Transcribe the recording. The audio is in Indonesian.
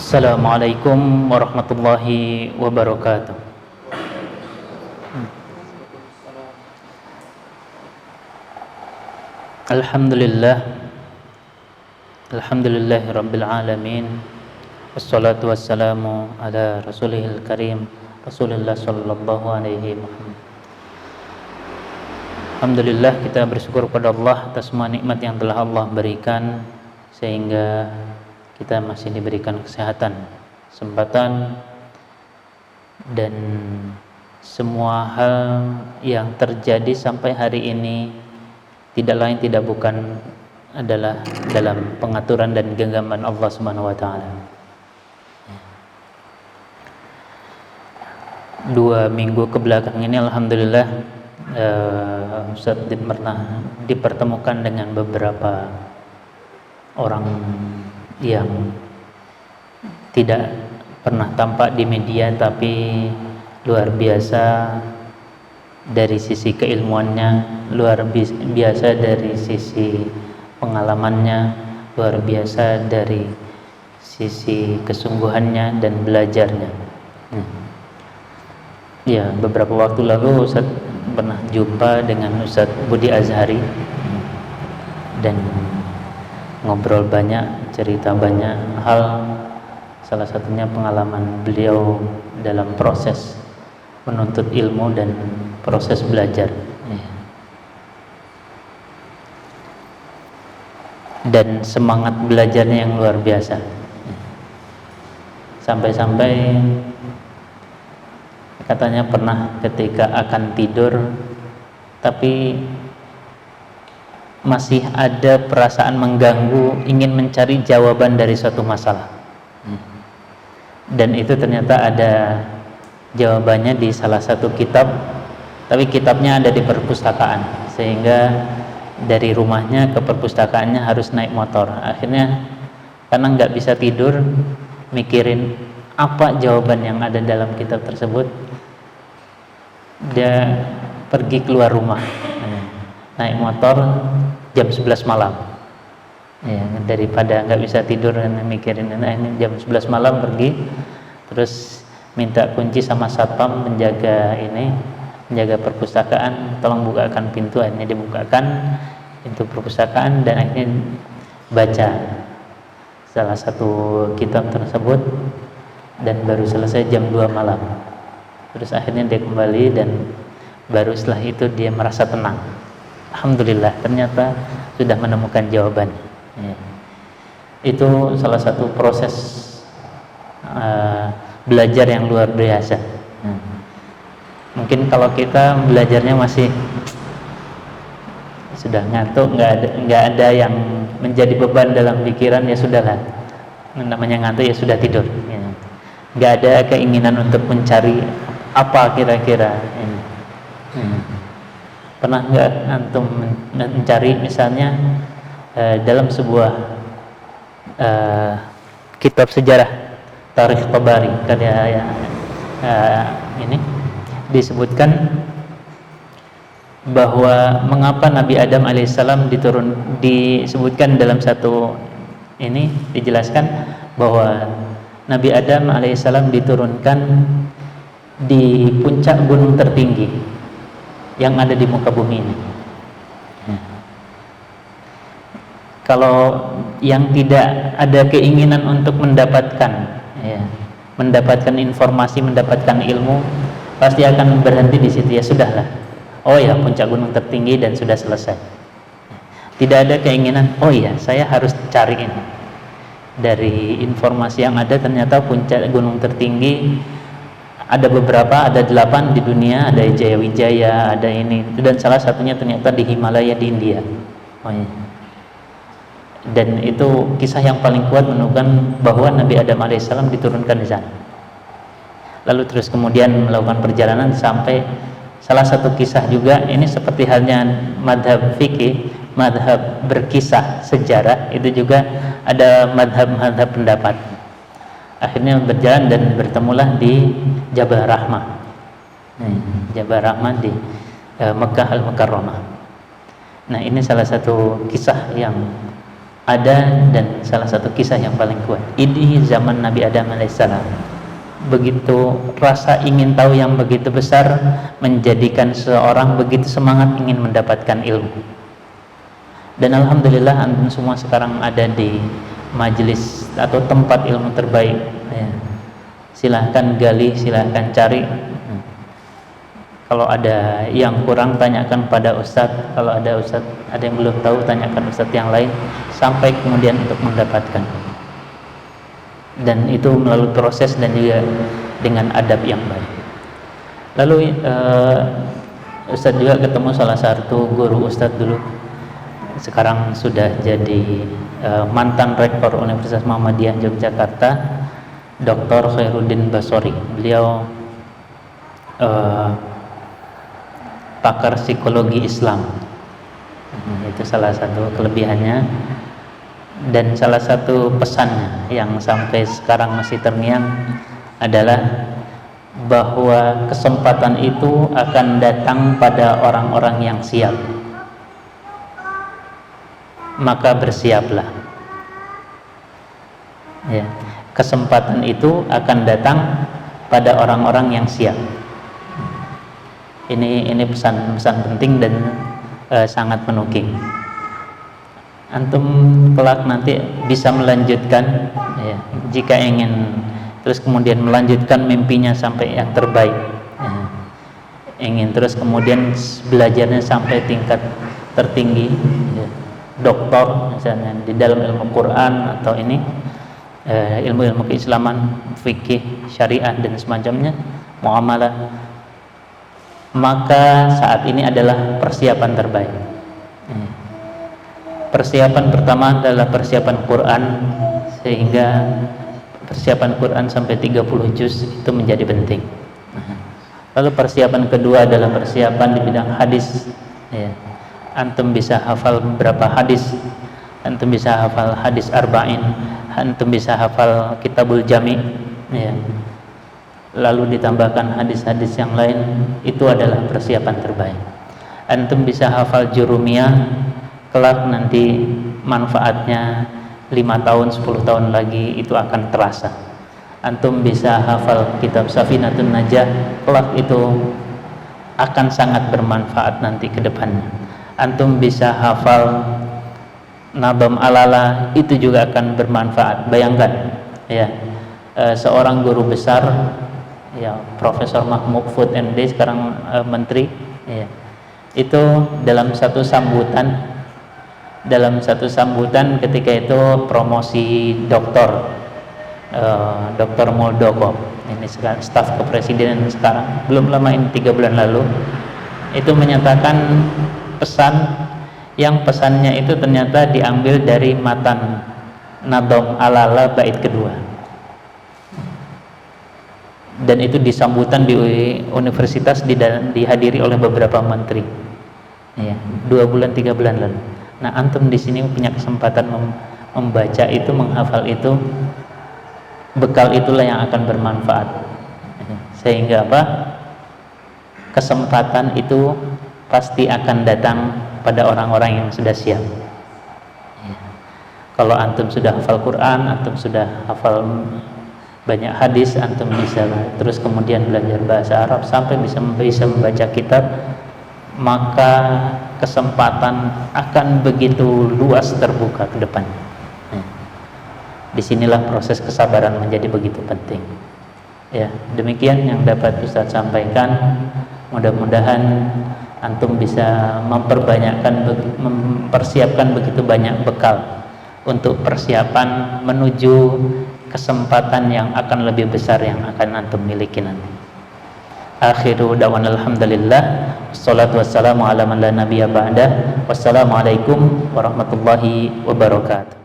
Assalamualaikum warahmatullahi wabarakatuh. Alhamdulillah, alhamdulillahi rabbil alamin. Wassalatu wassalamu ala rasulihil karim, Rasulullah sallallahu alaihi wasallam. Alhamdulillah, kita bersyukur kepada Allah atas semua nikmat yang telah Allah berikan, sehingga kita masih diberikan kesehatan, kesempatan, dan semua hal yang terjadi sampai hari ini tidak lain tidak bukan adalah dalam pengaturan dan genggaman Allah Subhanahu wa taala. 2 minggu ke belakang ini alhamdulillah Ustaz pernah dipertemukan dengan beberapa orang yang tidak pernah tampak di media, tapi luar biasa dari sisi keilmuannya, luar biasa dari sisi pengalamannya, luar biasa dari sisi kesungguhannya dan belajarnya. Ya, beberapa waktu lalu Ustaz pernah jumpa dengan Ustaz Budi Azhari dan ngobrol banyak, cerita banyak hal, salah satunya pengalaman beliau dalam proses menuntut ilmu dan proses belajar, dan semangat belajarnya yang luar biasa, sampai-sampai katanya pernah ketika akan tidur tapi masih ada perasaan mengganggu, ingin mencari jawaban dari suatu masalah, dan itu ternyata ada jawabannya di salah satu kitab, tapi kitabnya ada di perpustakaan, sehingga dari rumahnya ke perpustakaannya harus naik motor. Akhirnya karena nggak bisa tidur mikirin apa jawaban yang ada dalam kitab tersebut, dia pergi keluar rumah, naik motor jam 11 malam, ya, daripada nggak bisa tidur dan mikirin, nah ini jam 11 malam pergi, terus minta kunci sama satpam menjaga perpustakaan, tolong bukakan pintu. Akhirnya dibukakan pintu perpustakaan dan akhirnya baca salah satu kitab tersebut, dan baru selesai jam 2 malam. Terus akhirnya dia kembali dan baru setelah itu dia merasa tenang. Alhamdulillah, ternyata sudah menemukan jawaban. Itu salah satu proses belajar yang luar biasa. Mungkin kalau kita belajarnya masih sudah ngantuk, nggak ada yang menjadi beban dalam pikiran, ya sudahlah, namanya ngantuk ya sudah tidur. Nggak ada keinginan untuk mencari apa kira-kira ini. Pernah nggak antum mencari misalnya dalam sebuah kitab sejarah Tarikh Tabari, karya ini disebutkan bahwa mengapa Nabi Adam alaihissalam disebutkan dalam satu ini, dijelaskan bahwa Nabi Adam alaihissalam diturunkan di puncak gunung tertinggi yang ada di muka bumi ini. Kalau yang tidak ada keinginan untuk mendapatkan informasi, mendapatkan ilmu, pasti akan berhenti di situ, ya sudahlah, oh ya puncak gunung tertinggi dan sudah selesai. Tidak ada keinginan, oh ya saya harus cari ini. Dari informasi yang ada, ternyata puncak gunung tertinggi ada beberapa, ada 8 di dunia, ada Jayawijaya, ada ini, dan salah satunya ternyata di Himalaya di India. Oh ya. Dan itu kisah yang paling kuat menunjukkan bahwa Nabi Adam alaihissalam diturunkan di sana. Lalu terus kemudian melakukan perjalanan sampai salah satu kisah juga, ini seperti halnya madhab fikih, madhab berkisah sejarah, itu juga ada madhab pendapat. Akhirnya berjalan dan bertemulah di Jabal Rahmah, Jabal Rahmah di Mekah Al-Mukarramah. Nah, ini salah satu kisah yang ada, dan salah satu kisah yang paling kuat ini zaman Nabi Adam alaihissalam. Begitu rasa ingin tahu yang begitu besar menjadikan seorang begitu semangat ingin mendapatkan ilmu. Dan alhamdulillah antum semua sekarang ada di majelis atau tempat ilmu terbaik ya. Silahkan gali, silahkan cari. Kalau ada yang kurang tanyakan pada ustadz, kalau ada ustadz ada yang belum tahu tanyakan ustadz yang lain, sampai kemudian untuk mendapatkan. Dan itu melalui proses dan juga dengan adab yang baik. Lalu ustadz juga ketemu salah satu guru ustadz dulu, sekarang sudah jadi mantan rektor Universitas Muhammadiyah Yogyakarta, Dr. Khairuddin Basori. Beliau pakar psikologi Islam. Itu salah satu kelebihannya dan salah satu pesannya yang sampai sekarang masih terngiang adalah bahwa kesempatan itu akan datang pada orang-orang yang siap. Maka bersiaplah. Ya, kesempatan itu akan datang pada orang-orang yang siap. Ini pesan penting dan sangat menukik. Antum kelak nanti bisa melanjutkan ya, jika ingin terus kemudian melanjutkan mimpinya sampai yang terbaik ya. Ingin terus kemudian belajarnya sampai tingkat tertinggi ya. Doktor misalnya di dalam ilmu Quran atau ini ilmu-ilmu keislaman, fikih, syariah dan semacamnya, muamalah, maka saat ini adalah persiapan terbaik. Persiapan pertama adalah persiapan Quran, sehingga persiapan Quran sampai 30 juz itu menjadi penting. Lalu persiapan kedua adalah persiapan di bidang hadis ya. Antum bisa hafal berapa hadis, antum bisa hafal hadis arba'in, antum bisa hafal kitabul jami ya. Lalu ditambahkan hadis-hadis yang lain, itu adalah persiapan terbaik. Antum bisa hafal jurumiyah, kelak nanti manfaatnya 5 tahun, 10 tahun lagi itu akan terasa. Antum bisa hafal kitab Safinatun Najah, kelak itu akan sangat bermanfaat nanti ke depannya. Antum bisa hafal Nadam Alala, itu juga akan bermanfaat. Bayangkan ya, seorang guru besar ya, Profesor Mahmud Food MD sekarang menteri ya, itu dalam satu sambutan ketika itu promosi Dr. Muldoko, ini sekarang staf kepresidenan sekarang, belum lama ini 3 bulan lalu, itu menyatakan pesannya itu ternyata diambil dari matan Nadom Alala bait kedua, dan itu disambutan di universitas, dihadiri oleh beberapa menteri ya, 2 bulan 3 bulan lalu. Nah, antum di sini punya kesempatan membaca itu, menghafal itu, bekal itulah yang akan bermanfaat. Sehingga apa? Kesempatan itu pasti akan datang pada orang-orang yang sudah siap. Ya. Kalau antum sudah hafal Quran, antum sudah hafal banyak hadis, antum bisa terus kemudian belajar bahasa Arab sampai bisa membaca kitab, maka kesempatan akan begitu luas terbuka ke depan. Disinilah proses kesabaran menjadi begitu penting. Ya, demikian yang dapat Ustaz sampaikan. Mudah-mudahan antum bisa mempersiapkan begitu banyak bekal untuk persiapan menuju kesempatan yang akan lebih besar yang akan antum miliki nanti. Akhiru da'wana alhamdulillah, wassalatu wassalamu ala man la nabiyya ba'dah. Wassalamualaikum warahmatullahi wabarakatuh.